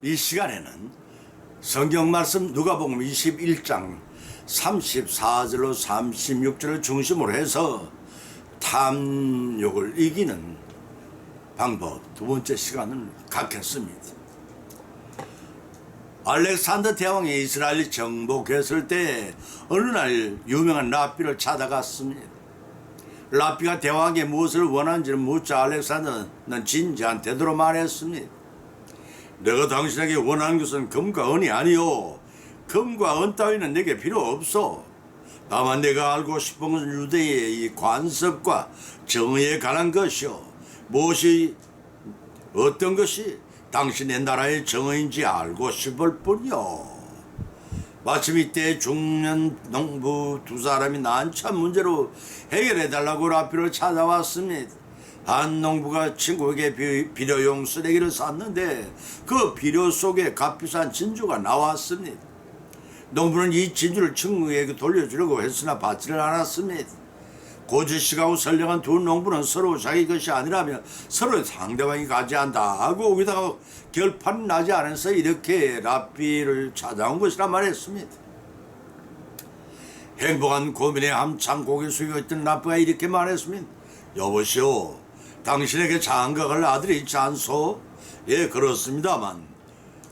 이 시간에는 성경 말씀 누가복음 21장 34절로 36절을 중심으로 해서 탐욕을 이기는 방법 두 번째 시간을 갖겠습니다. 알렉산더 대왕이 이스라엘을 정복했을 때 어느 날 유명한 랍비를 찾아갔습니다. 랍비가 대왕에게 무엇을 원하는지를 묻자 알렉산더는 진지한 태도로 말했습니다. 내가 당신에게 원하는 것은 금과 은이 아니요, 금과 은 따위는 내게 필요 없어. 다만 내가 알고 싶은 것은 유대의 이 관습과 정의에 관한 것이요, 무엇이 어떤 것이 당신의 나라의 정의인지 알고 싶을 뿐이요. 마침 이때 중년 농부 두 사람이 난처한 문제로 해결해달라고 랍비를 찾아왔습니다. 한 농부가 친구에게 비료용 쓰레기를 쌌는데 그 비료 속에 값비싼 진주가 나왔습니다. 농부는 이 진주를 친구에게 돌려주려고 했으나 받지를 않았습니다. 고지식하고 선량한 두 농부는 서로 자기 것이 아니라면 서로 상대방이 가져간다 하고 거기다가 결판이 나지 않아서 이렇게 랍비를 찾아온 것이라 말했습니다. 행복한 고민에 한참 고개 숙이고 있던 랍비가 이렇게 말했습니다. 여보시오, 당신에게 장가갈 아들이 있지 않소? 예, 그렇습니다만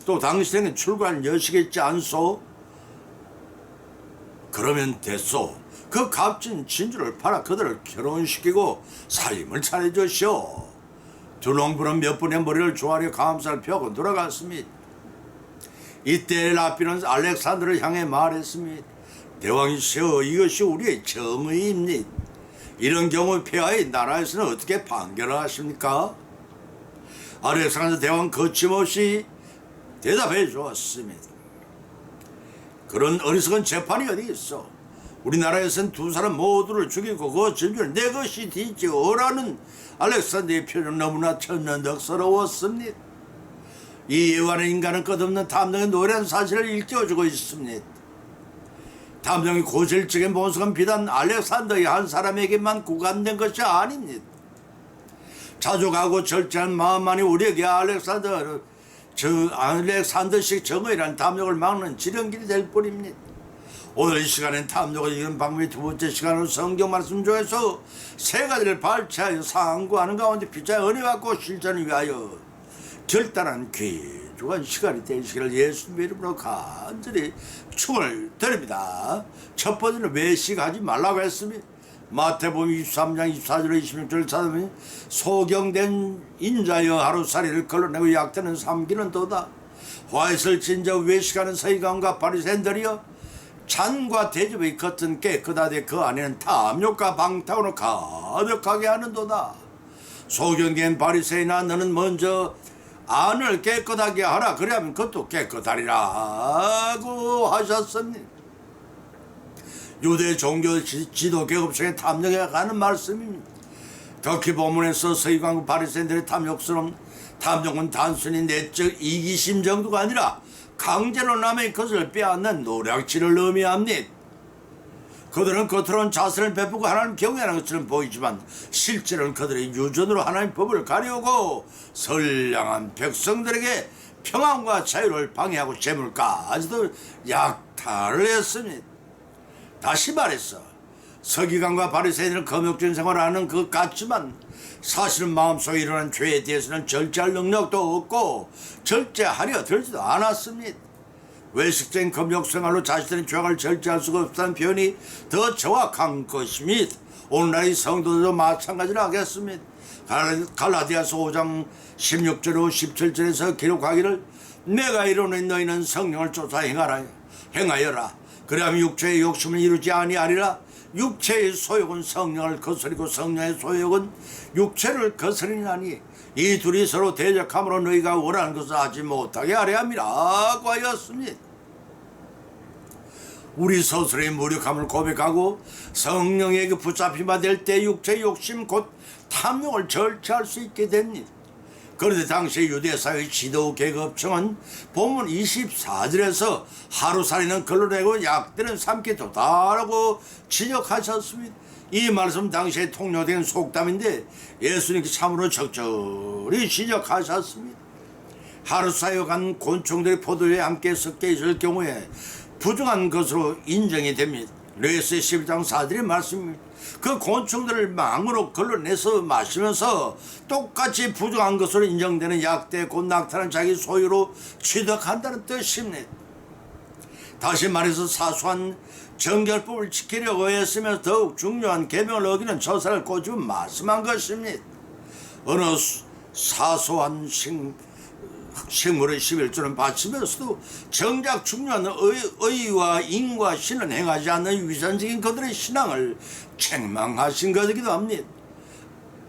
또 당신에게 출가할 여식이 있지 않소? 그러면 됐소. 그 값진 진주를 팔아 그들을 결혼시키고 살림을 차려주시오. 두 농부는 몇 분의 머리를 조아려 감사를 펴고 돌아갔습니다. 이때 랍비는 알렉산더를 향해 말했습니다. 대왕이시여, 이것이 우리의 정의입니다. 이런 경우 폐하의 나라에서는 어떻게 판결을 하십니까? 알렉산더 대왕 거침없이 대답해 주었습니다. 그런 어리석은 재판이 어디 있어? 우리나라에서는 두 사람 모두를 죽이고 그 진주를 내 것이 되지요라는 알렉산더의 표현 너무나 천연덕스러웠습니다. 이 예화는 인간은 끝없는 탐정의 노래한 사실을 일깨워주고 있습니다. 탐정의 고질적인 본성은 비단 알렉산더의 한 사람에게만 구간된 것이 아닙니다. 자족하고 절제한 마음만이 우리에게 알렉산더식 정의라는 탐욕을 막는 지름길이 될 뿐입니다. 오늘 이 시간엔 탐욕을 이기는 방법의 두 번째 시간으로 성경 말씀 중에서 세 가지를 발췌하여 상고하는 가운데 피자의 은혜와 그 실천을 위하여 결단한 귀중한 시간이 되시기를 예수님의 이름으로 간절히 축원을 드립니다. 첫 번째는 외식하지 말라고 했습니다. 마태복음 23장 24절 26절을 찾아보면 소경된 인자여 하루살이를 걸러내고 약되는 삼기는 도다. 화에서 진저 외식하는 서기관과 바리새인들이여 잔과 대접의 겉은 깨끗하되 그 안에는 탐욕과 방탕으로 가득하게 하는도다. 소경된 바리새인아, 너는 먼저 안을 깨끗하게 하라. 그래야면 그것도 깨끗하리라고 하셨습니다. 유대 종교 지도 계급층의 탐욕에 가는 말씀입니다. 덕히 본문에서 서기관과 바리새인들의 탐욕스러운 탐욕은 단순히 내적 이기심 정도가 아니라 강제로 남의 것을 빼앗는 노략질을 의미합니다. 그들은 겉으로는 자선을 베푸고 하나님 경외하는 것처럼 보이지만 실제로는 그들의 유전으로 하나님의 법을 가려오고 선량한 백성들에게 평안과 자유를 방해하고 재물까지도 약탈을 했습니다. 다시 말해서 서기관과 바리새인들은 금욕적인 생활을 하는 것 같지만 사실은 마음속에 일어난 죄에 대해서는 절제할 능력도 없고 절제하려 들지도 않았습니다. 외식적인 금욕생활로 자신의 죄악을 절제할 수가 없다는 표현이 더 정확한 것입니다. 오늘날의 성도들도 마찬가지로 하겠습니다. 갈라디아서 5장 16절로 17절에서 기록하기를 내가 이루는 너희는 성령을 쫓아 행하여라. 그리하면 육체의 욕심을 이루지 아니하리라. 육체의 소욕은 성령을 거스리고 성령의 소욕은 육체를 거스리나니 이 둘이 서로 대적함으로 너희가 원하는 것을 하지 못하게 하려 함이라고 하였습니다. 우리 스스로의 무력함을 고백하고 성령에게 붙잡히마 될 때 육체의 욕심 곧 탐욕을 절제할 수 있게 됩니다. 그런데 당시 유대사의 지도 계급층은 본문 24절에서 하루살이는 걸러내고 약들은 삼키 좋다라고 지적하셨습니다. 이 말씀 당시에 통용된 속담인데 예수님께 참으로 적절히 지적하셨습니다. 하루 사이간 곤충들이 포도에 함께 섞여 있을 경우에 부정한 것으로 인정이 됩니다. 레위기 11장 4절의 말씀입니다. 그 곤충들을 망으로 걸러내서 마시면서 똑같이 부정한 것으로 인정되는 약대 곧 낙타는 자기 소유로 취득한다는 뜻입니다. 다시 말해서 사소한 정결법을 지키려고 했으면 더욱 중요한 계명을 어기는 저사를 꼬집어 말씀한 것입니다. 어느 사소한 식물의 11조는 바치면서도 정작 중요한 의와 인과 신은 행하지 않는 위선적인 그들의 신앙을 책망하신 것이기도 합니다.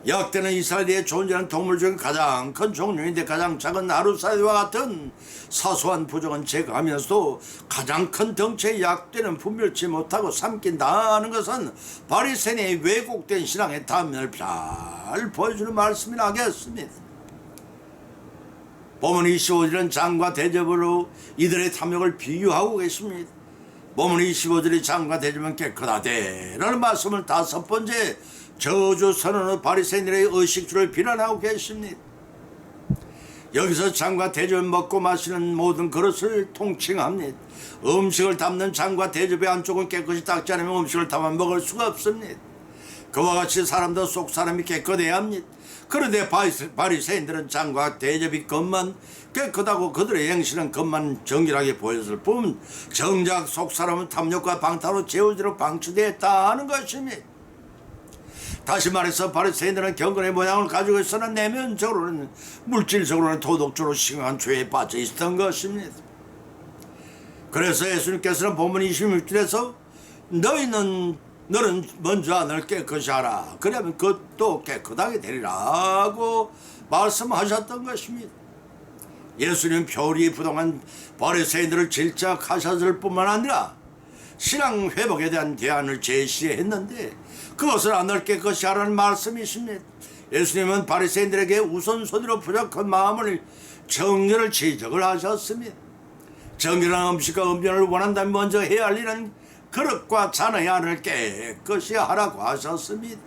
약대는 이스라엘에 존재하는 동물 중에 가장 큰 종류인데 가장 작은 하루사이와 같은 사소한 부정은 제거하면서도 가장 큰 덩치의 약대는 분별치 못하고 삼킨다는 것은 바리새인의 왜곡된 신앙의 단면을 잘 보여주는 말씀이라 하겠습니다. 본문 25절은 장과 대접으로 이들의 탐욕을 비유하고 계십니다. 본문 25절의 장과 대접은 깨끗하되 라는 말씀을 다섯 번째 저주 선언의 바리새인들의 의식주를 비난하고 계십니다. 여기서 장과 대접을 먹고 마시는 모든 그릇을 통칭합니다. 음식을 담는 장과 대접의 안쪽은 깨끗이 닦지 않으면 음식을 담아 먹을 수가 없습니다. 그와 같이 사람도 속 사람이 깨끗해야 합니다. 그런데 바리새인들은 장과 대접이 겉만 깨끗하고 그들의 행실은 겉만 정결하게 보였을 뿐 정작 속 사람은 탐욕과 방탕으로 제우지로 방치되었다 하는 것입니다. 다시 말해서 바리새인들은 경건의 모양을 가지고 있으나 내면적으로는 물질적으로는 도덕적으로 심한 죄에 빠져 있었던 것입니다. 그래서 예수님께서는 본문 26절에서 너는 먼저 안을 깨끗이 하라. 그러면 그것도 깨끗하게 되리라고 말씀하셨던 것입니다. 예수님 표리 부동한 바리새인들을 질책하셨을 뿐만 아니라 신앙 회복에 대한 대안을 제시했는데 그것을 안을 깨끗이 하라는 말씀이십니다. 예수님은 바리새인들에게 우선순위로 부족한 마음을 정결을 지적을 하셨습니다. 정결한 음식과 음료를 원한다면 먼저 해야 할 일은 그릇과 잔의 안을 깨끗이 하라고 하셨습니다.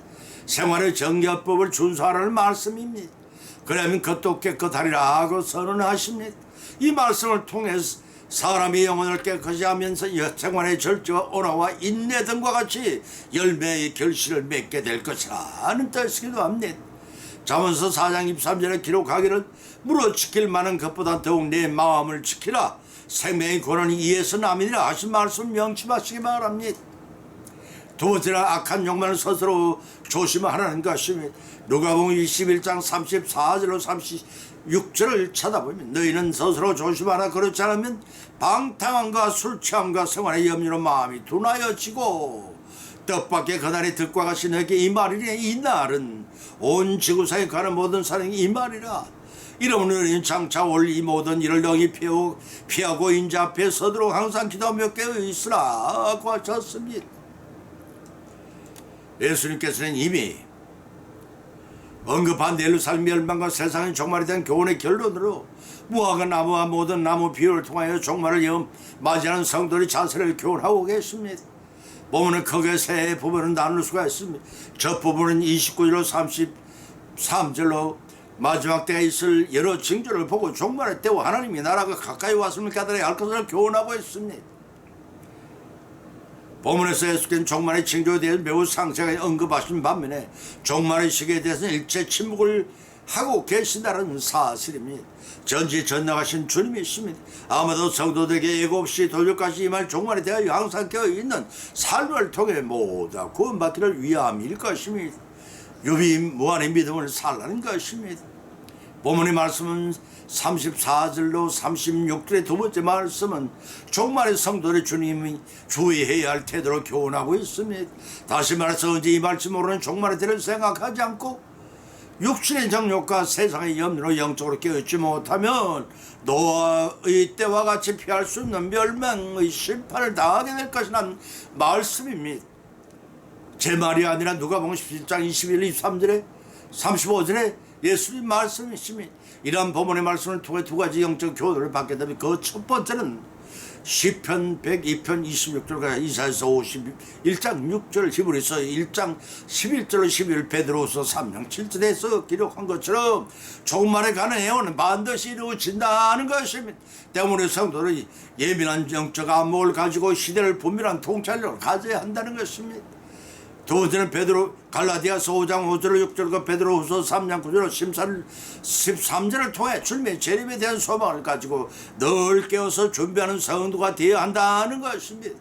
생활의 정결법을 준수하라는 말씀입니다. 그러면 그것도 깨끗하리라 하고 선언하십니다. 이 말씀을 통해서 사람이 영혼을 깨끗이 하면서 생활의 절제와 온화와 인내 등과 같이 열매의 결실을 맺게 될 것이라는 뜻이기도 합니다. 잠언서 4장 23절에 기록하기를 물어 지킬 만한 것보다 더욱 내 마음을 지키라. 생명의 권한이 이에서 남이니라 하신 말씀 명심하시기 바랍니다. 두 번째는 악한 욕망을 스스로 조심하라는 것입니다. 누가복음 21장 34절로 36절을 쳐다보면 너희는 스스로 조심하라. 그렇지 않으면 방탕함과 술취함과 생활의 염려로 마음이 둔하여지고 뜻밖의 그날의 득과 같이 너에게 이 말이니 이 날은 온 지구상에 가는 모든 사람이 이 말이라. 이러므로 너희는 장차 올 이 모든 일을 너희 피하고 인자 앞에 서도록 항상 기도하며 깨어있으라고 하셨습니다. 예수님께서는 이미 언급한 예루살렘 멸망과 세상의 종말에 대한 교훈의 결론으로 무화과 나무와 모든 나무 비유를 통하여 종말을 맞이하는 성도의 자세를 교훈하고 계십니다. 보면은 크게 세 부분을 나눌 수가 있습니다. 첫 부분은 29절로 33절로 마지막 때가 있을 여러 징조를 보고 종말의 때와 하나님의 나라가 가까이 왔음을 깨달아야 할 것을 교훈하고 있습니다. 본문에서 예수께서는 종말의 징조에 대해서 매우 상세하게 언급하신 반면에 종말의 시기에 대해서는 일체 침묵을 하고 계신다는 사실입니다. 전지전능하신 주님이십니다. 아마도 성도들에게 예고 없이 도적까지 임할 종말에 대하여 항상 깨어있는 삶을 통해 모두 구원받기를 위함일 것입니다. 유비 무한의 믿음을 살라는 것입니다. 본문의 말씀은 34절로 36절의 두 번째 말씀은 종말의 성도를 주님이 주의해야 할 태도로 교훈하고 있습니다. 다시 말해서 언제 임할지 모르는 종말의 때를 생각하지 않고 육신의 정욕과 세상의 염려로 영적으로 깨어있지 못하면 노아의 때와 같이 피할 수 없는 멸망의 심판을 당하게 될 것이라는 말씀입니다. 제 말이 아니라 누가복음 17장 21, 23절에 35절에 예수님 말씀이십니다. 이러한 본문의 말씀을 통해 두 가지 영적 교훈을 받게 되면 그 첫 번째는 시편 102편 26절과 이사야서 51장 6절 히브리서 1장 11절로 12절 베드로후서 3장 7절에서 기록한 것처럼 조금만에 가는 애원은 반드시 이루어진다는 것입니다. 때문에 성도들이 예민한 영적 안목을 가지고 시대를 분별한 통찰력을 가져야 한다는 것입니다. 두 번째는 갈라디아서 5장 5절 6절과 베드로후서 3장 9절 13절을 통해 주님의 재림에 대한 소망을 가지고 늘 깨어서 준비하는 성도가 되어야 한다는 것입니다.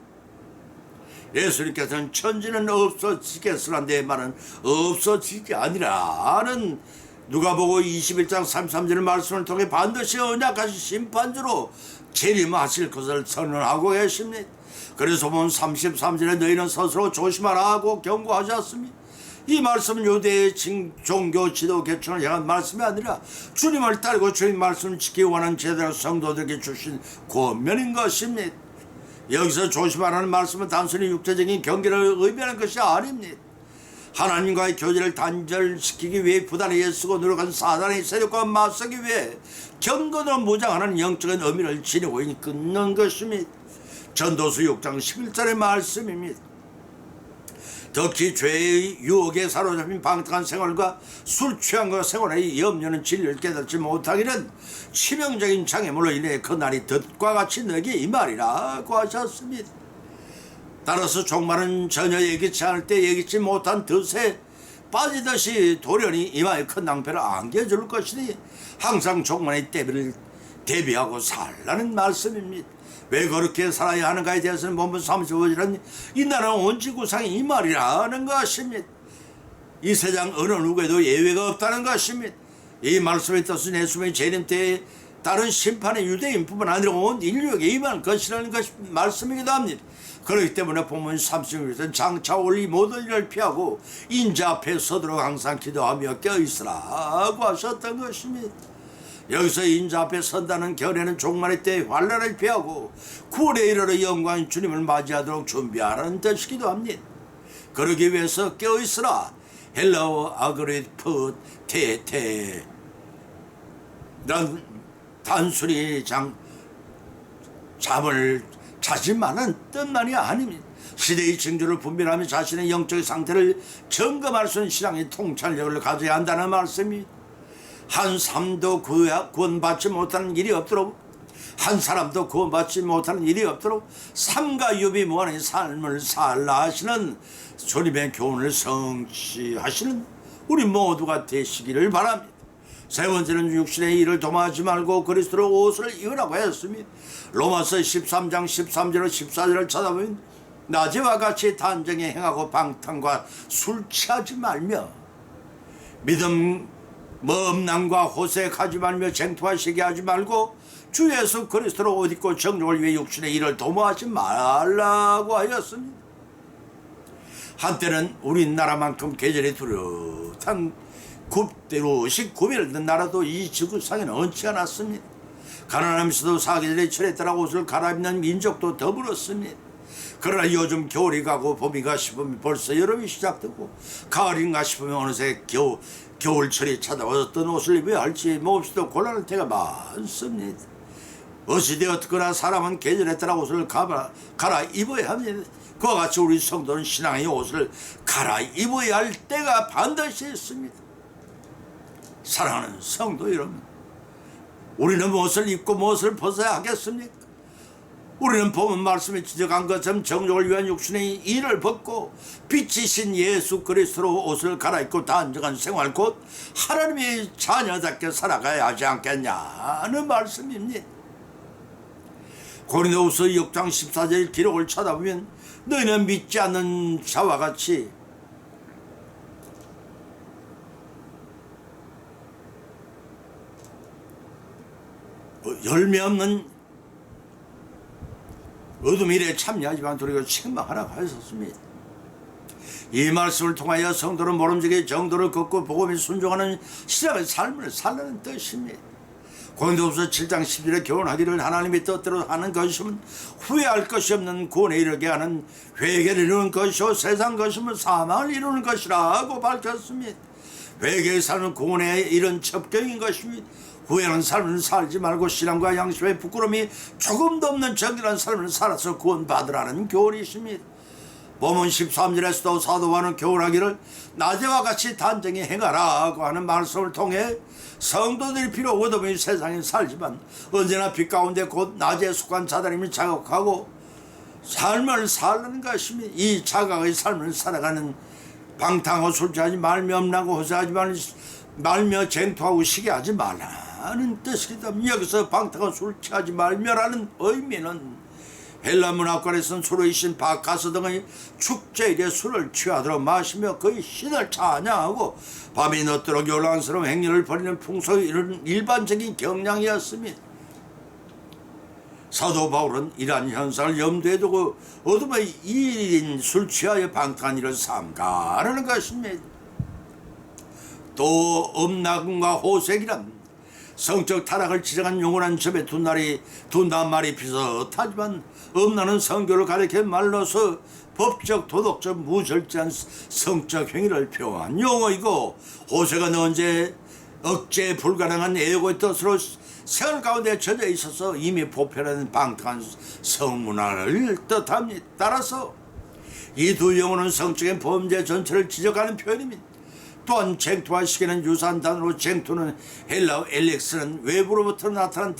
예수님께서는 천지는 없어지겠으나 내 말은 없어지지 아니라는 누가복음 21장 33절의 말씀을 통해 반드시 언약하신 심판주로 재림하실 것을 선언하고 계십니다. 그래서 보면 33절에 너희는 스스로 조심하라고 경고하셨습니다. 이 말씀은 유대의 종교 지도 계층을 향한 말씀이 아니라 주님을 따르고 주님 말씀을 지키기 원하는 제대로 성도들에게 주신 권면인 것입니다. 여기서 조심하라는 말씀은 단순히 육체적인 경계를 의미하는 것이 아닙니다. 하나님과의 교제를 단절시키기 위해 부단히 애쓰고 노력한 사단의 세력과 맞서기 위해 경건으로 무장하는 영적인 의미를 지니고 있는 것입니다. 전도서 6장 11절의 말씀입니다. 특히 죄의 유혹에 사로잡힌 방탕한 생활과 술 취한과 생활의 염려는 진리를 깨닫지 못하기는 치명적인 장애물로 인해 그 날이 덫과 같이 너에게 이 말이라고 하셨습니다. 따라서 종말은 전혀 예기치 않을 때 예기치 못한 덫에 빠지듯이 돌연히 이마에 큰 낭패를 안겨줄 것이니 항상 종말의 때를 대비하고 살라는 말씀입니다. 왜 그렇게 살아야 하는가에 대해서는 본문 35절은 이 나라는 온지구상이 이 말이라는 것입니다. 이 세상 어느 누구에도 예외가 없다는 것입니다. 이 말씀의 뜻은 예수님의 재림 때에 다른 심판의 유대인뿐만 아니라 온 인류에게 임할 것이라는 말씀이기도 합니다. 그렇기 때문에 본문 36절은 장차 올 이 모든 일을 피하고 인자 앞에 서도록 항상 기도하며 껴있으라고 하셨던 것입니다. 여기서 인자 앞에 선다는 결에는 종말의 때의 환난을 피하고 구원에 이르러 영광인 주님을 맞이하도록 준비하라는 뜻이기도 합니다. 그러기 위해서 깨어있으라. 헬라어 아그리프 테테 난 단순히 잠을 자신만은 뜻만이 아닙니다. 시대의 징조를 분별하며 자신의 영적 상태를 점검할 수 있는 신앙의 통찰력을 가져야 한다는 말씀입니다. 한 삶도 구원받지 못하는 일이 없도록, 한 사람도 구원받지 못하는 일이 없도록 삶과 유비무한의 삶을 살라 하시는 주님의 교훈을 성취하시는 우리 모두가 되시기를 바랍니다. 세 번째는 육신의 일을 도모하지 말고 그리스도로 옷을 입으라고 했습니다. 로마서 13장 13절로 14절을 찾아보면 낮에와 같이 단정에 행하고 방탕과 술 취하지 말며 믿음 엄난과 호색하지 말며 쟁투와 시기하지 말고 주 예수 그리스도로 옷 입고 정욕을 위해 육신의 일을 도모하지 말라고 하였습니다. 한때는 우리나라만큼 계절이 뚜렷한 굽대로식 구별된 나라도 이 지구상에는 얹지 않았습니다. 가난하면서도 사계절의 철에 따라 옷을 갈아입는 민족도 더불었습니다. 그러나 요즘 겨울이 가고 봄이가 싶으면 벌써 여름이 시작되고 가을인가 싶으면 어느새 겨울철이 찾아와서 어떤 옷을 입어야 할지 몹시도 곤란할 때가 많습니다. 어찌되었거나 사람은 계절에 따라 옷을 갈아입어야 합니다. 그와 같이 우리 성도는 신앙의 옷을 갈아입어야 할 때가 반드시 있습니다. 사랑하는 성도 여러분, 우리는 무엇을 입고 무엇을 벗어야 하겠습니까? 우리는 본문 말씀에 지적한 것처럼 정욕을 위한 육신의 일을 벗고 빛이신 예수 그리스도로 옷을 갈아입고 단정한 생활 곧 하나님의 자녀답게 살아가야 하지 않겠냐는 말씀입니다. 고린도후서 6장 14절 기록을 찾아보면 너희는 믿지 않는 자와 같이 열매 없는 어둠 일에 참여하지만 도리어 책망하라고 하셨습니다. 이 말씀을 통하여 성도는 모름지기 정도를 걷고 복음에 순종하는 신앙의 삶을 살라는 뜻입니다. 고린도후서 7장 10절에 교훈하기를 하나님의 뜻대로 하는 것이면 후회할 것이 없는 구원에 이르게 하는 회개를 이루는 것이요 세상 것이면 사망을 이루는 것이라고 밝혔습니다. 회개의 삶은 구원에 이른 첩경인 것입니다. 후회하는 삶을 살지 말고 신앙과 양심의 부끄러움이 조금도 없는 정결한 삶을 살아서 구원받으라는 교훈이십니다. 본문 13절에서도 사도와는 교훈하기를 낮에와 같이 단정히 행하라고 하는 말씀을 통해 성도들이 비록 어둠의 세상에 살지만 언제나 빛 가운데 곧 낮에 속한 자들임을 자각하고 삶을 살라는 것입니다. 이 자각의 삶을 살아가는 방탕하고 술 취하지 말며 음란하고 호세하지 말며 쟁투하고 시기하지 말라는 뜻이기도 합니다. 여기서 방탕하고 술 취하지 말며라는 의미는 헬라 문화권에서는 술의 신 바카스 등의 축제일에 술을 취하도록 마시며 그의 신을 찬양하고 밤이 늦도록 요란스러운 행렬을 벌이는 풍속이 이런 일반적인 경향이었습니다. 사도 바울은 이러한 현상을 염두에 두고 어둠의 일인 술 취하여 방탕한 일을 삼가라는 것입니다. 또 음란과 호색이란 성적 타락을 지정한 영원한 점에 두 낱말이 비슷하지만 음란은 성교를 가리켜 말로서 법적, 도덕적, 무절제한 성적 행위를 표한 용어이고 호색은 언제 억제 불가능한 애고의 뜻으로 생활 가운데 젖어 있어서 이미 보편화된 방탕한 성문화를 뜻합니다. 따라서 이 두 용어는 성적인 범죄 전체를 지적하는 표현입니다. 또한 쟁투와 시기는 유사한 단어로 쟁투는 헬라어 엘렉스는 외부로부터 나타난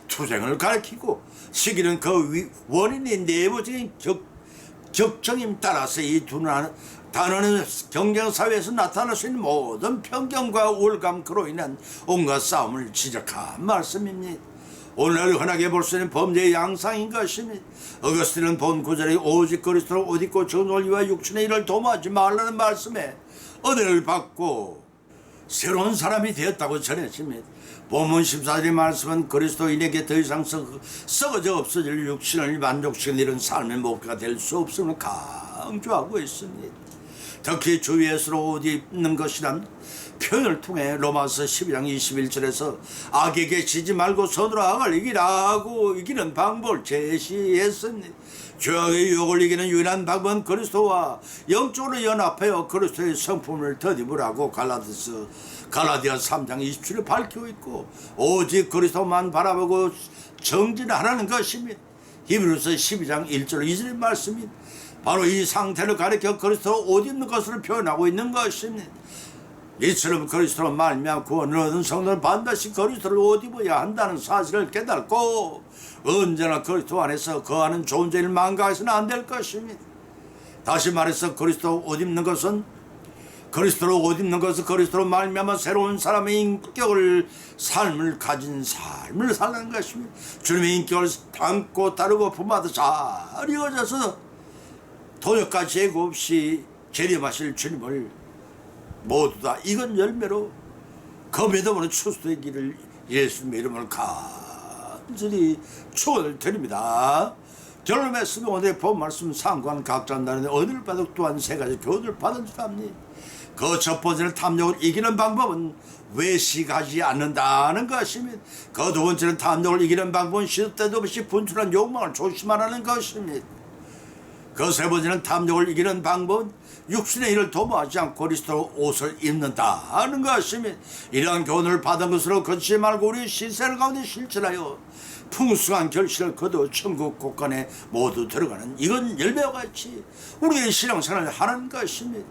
투쟁을 가리키고 시기는 그 원인의 내부적인 격정임. 따라서 이 두 단어는 경쟁사회에서 나타날 수 있는 모든 편견과 우월감 그로 인한 온갖 싸움을 지적한 말씀입니다. 오늘날 흔하게 볼 수 있는 범죄의 양상인 것입니다. 어거스틴은 본 구절에 오직 그리스도를 옷 입고 정욕과 육신의 일을 도모하지 말라는 말씀에 은혜를 받고 새로운 사람이 되었다고 전했습니다. 본문 14절의 말씀은 그리스도인에게 더 이상 썩어져 없어질 육신을 만족시키는 이런 삶의 목표가 될 수 없음을 강조하고 있습니다. 특히 주 예수로 옷 입는 것이란 표현을 통해 로마서 12장 21절에서 악에게 지지 말고 선으로 악을 이기는 방법을 제시했습니다. 죄악의 유혹을 이기는 유일한 방법은 그리스도와 영적으로 연합하여 그리스도의 성품을 덧입으라고 갈라디아 3장 27을 밝히고 있고 오직 그리스도만 바라보고 정진하라는 것입니다. 히브리서 12장 1절 2절의 말씀입니다. 바로 이 상태를 가리켜 그리스도로 옷 입는 것을 표현하고 있는 것입니다. 이처럼 그리스도로 말미암아 구원을 얻은 성도는 반드시 그리스도를 옷 입어야 한다는 사실을 깨닫고 언제나 그리스도 안에서 거하는 존재를 망가해서는 안 될 것입니다. 다시 말해서 그리스도 옷 입는 것은 그리스도로 말미암아 새로운 사람의 인격을 삶을 가진 삶을 살라는 것입니다. 주님의 인격을 담고 따르고 품어도 잘 이어져서 도적과 재고 없이 재림하실 주님을 모두 다 익은 열매로 그 믿음으로 추수되기를 예수님의 이름을 간절히 축원을 드립니다. 결론 말씀 오늘의 본 말씀 상관 각자 나름의 은혜를 받고 또한 세 가지 교훈을 받은 줄 압니다. 그 첫 번째는 탐욕을 이기는 방법은 외식하지 않는다는 것입니다. 그 두 번째는 탐욕을 이기는 방법은 시도 때도 없이 분출한 욕망을 조심하라는 것입니다. 그 세 번째는 탐욕을 이기는 방법은 육신의 일을 도모하지 않고 그리스도 옷을 입는다는 것입니다. 이러한 교훈을 받은 것으로 그치지 말고 우리 신세 가운데 실천하여 풍성한 결실을 거둬 천국 곳간에 모두 들어가는 이건 열매와 같이 우리의 신앙생활을 하는 것입니다.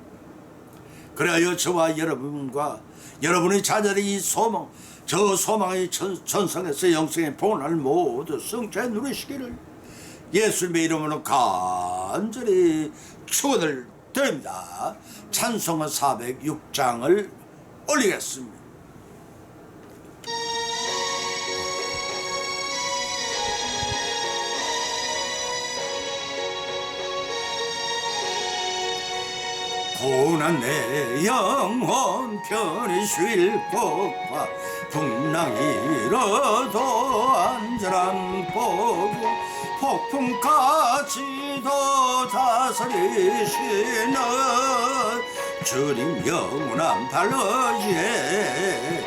그래야 저와 여러분과 여러분의 자녀들이 이 소망, 저 소망의 전성에서 영생의 복을 모두 성취해 누리시기를 예수님의 이름으로 간절히 축원을 드립니다. 찬송가 406장을 올리겠습니다. 고난 내 영혼 편히 쉴 곳과 풍랑이 일어도 안전한 보고 폭풍까지도 다스리시는 주님 영원한 발러지에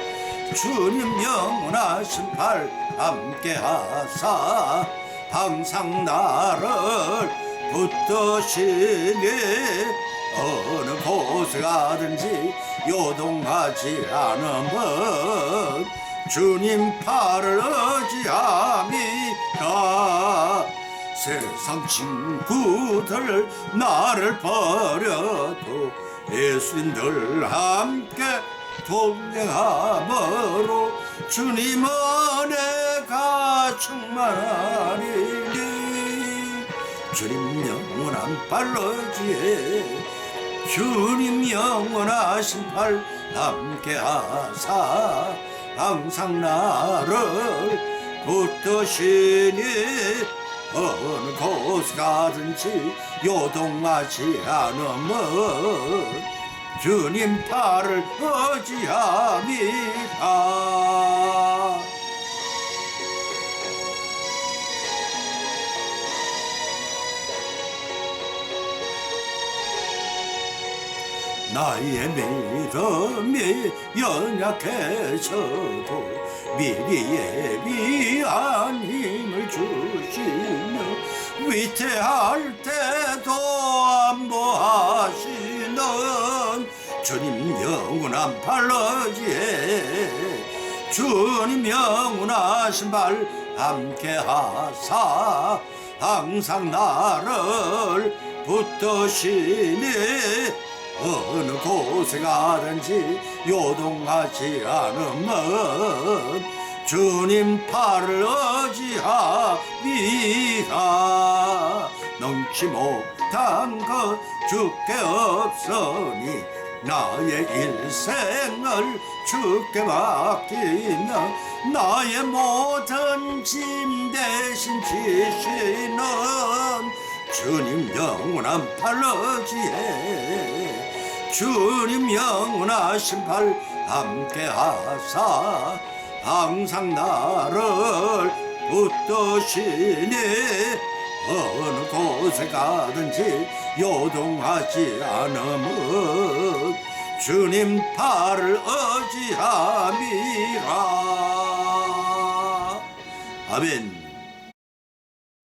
주님 영원하신 팔 함께하사 항상 나를 붙드시니 어느 곳에 가든지 요동하지 않으면 주님 팔을 의지함이라. 세상 친구들 나를 버려도 예수님 늘 함께 동행함으로 주님 은혜가 충만하리니. 주님 영원한 팔러지에 주님 영원하신 팔 함께하사 항상 나를 붙드시니. 어느 곳 가든지 요동하지 않으면 주님 팔을 의지함이라. 나의 믿음이 연약해져도 미리 예비한 힘을 주시며 위태할 때도 안보하시는 주님 영원한 팔러지에 주님 영원하신 발 함께하사 항상 나를 붙드시니. 어느 곳에 가든지 요동하지 않으면 주님 팔을 의지함이라. 넘지 못한 것 주께 없으니 나의 일생을 주께 맡기며 나의 모든 짐 대신 지시는 주님 영원한 팔러지에 주님 영원하신 팔 함께하사 항상 나를 붙드시니. 어느 곳에 가든지 요동하지 않으면 주님 팔을 의지함이라. 아멘.